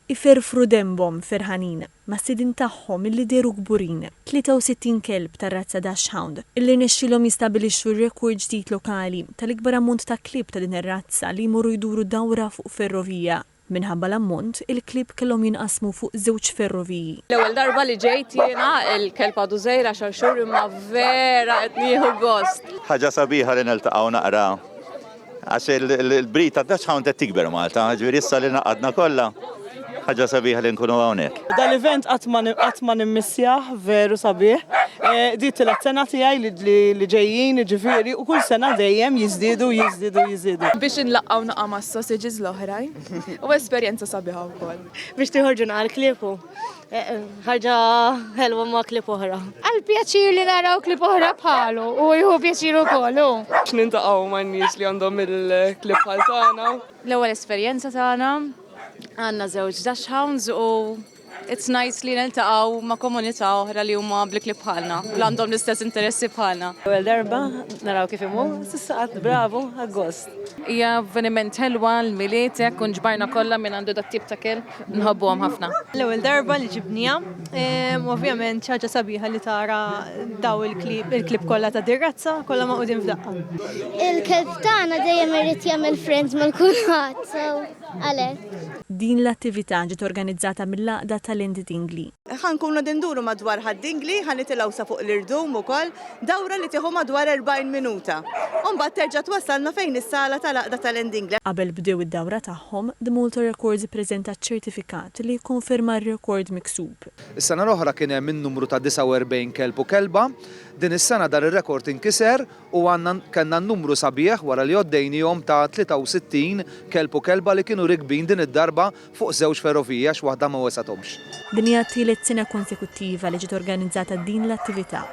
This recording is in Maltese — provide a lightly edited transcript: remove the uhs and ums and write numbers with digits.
Iferfru dembhom ferħanin ma' sidin tagħhom illi deru kburin. 63 kelb tar-razza Dachshund illi nexxilhom jistabilixxu rekord ġdid lokali tal-ikbar ammont ta' klieb ta' din ir-razza li jmorru jduru dawra fuq ferrovija. Minħabba l-ammont, il-klieb kellhom jinqasmu fuq żewġ ferroviji. L-ewwel darba li ġejt jiena il-kelb għadu żgħira xar xhur imma vera qed nieħu gost. Ħaġa sabiħa li niltaqgħu naqra għax il-brid ta' Dachshund qed tikber Malta, ġifieri issa li naqadna kollha. Ħaġa sabiħa li nkunu hawnhekk. Dal-event qatt ma nimmissjah veru sabiħ. Di tielet sena tiegħi li ġejjin ġifieri u kull sena dejjem jiżdiedu. Biex inlaqgħu naqa' mas-sausages l-oħrajn u esperjenza sabiħa wkoll. Biex tiħorġu naqal klipu. Ħaġa ħelwa ma' klip oħra. Għal pjaċir li naraw klip oħra bħalu u jħu pjaċir ukoll. Biex nintaqgħu man nies li għandhom il-klip bħal tagħna. L-ewwel esperjenza tagħna għandna żewġ Dachshunds u it's nice li niltaqgħu ma' komunità oħra li huma bl-klib bħalna, li għandhom l-istess interessi bħalna. Ewwel darba naraw kif imhu, s'issa qatt bravo għagost. Hija avveniment ħelwa l-miliet hekk u ġbarna kollha minn għandu dat-tip ta' kelb nħobbuhom ħafna. L-ewwel darba li ġibnija, ovvjament ħaġa sabiħa li tara daw il-klib kollha ta' dir-razza kollha maqudin f'daqqa. Il-kelb tagħna dejjem irid jagħmel friends mal-kulħadd, so għalhekk. Din l-attività ġiet organizzata mill-laqda tal-Indingli. Ħankunu dinduru madwar ħad-Dingli, ħanitilgħu sa fuq l-irdum ukoll, dawra li tieħu madwar 40 minuta. U mbagħad terġa' twassalna fejn is-sala tal-laqda tal-Indingli. Qabel bdew id-dawra tagħhom, The Malta Records ippreżenta ċ-ċertifikat li jikkonferma r-rekord miksub. Is-sena l-oħra kien hemm min-numru ta' 49 kelb u kelba, din is-sena dar ir-rekord inkiser u kellna n-numru sabiħ wara li għoddejnihom ta' 63 kelb u kelba li kienu rikbin din id-darba fuq żewġ ferrovija x'waħda ma wesathomx. Din hija t-tielet sena konsekuttiva li ġiet organizzata din l-attività.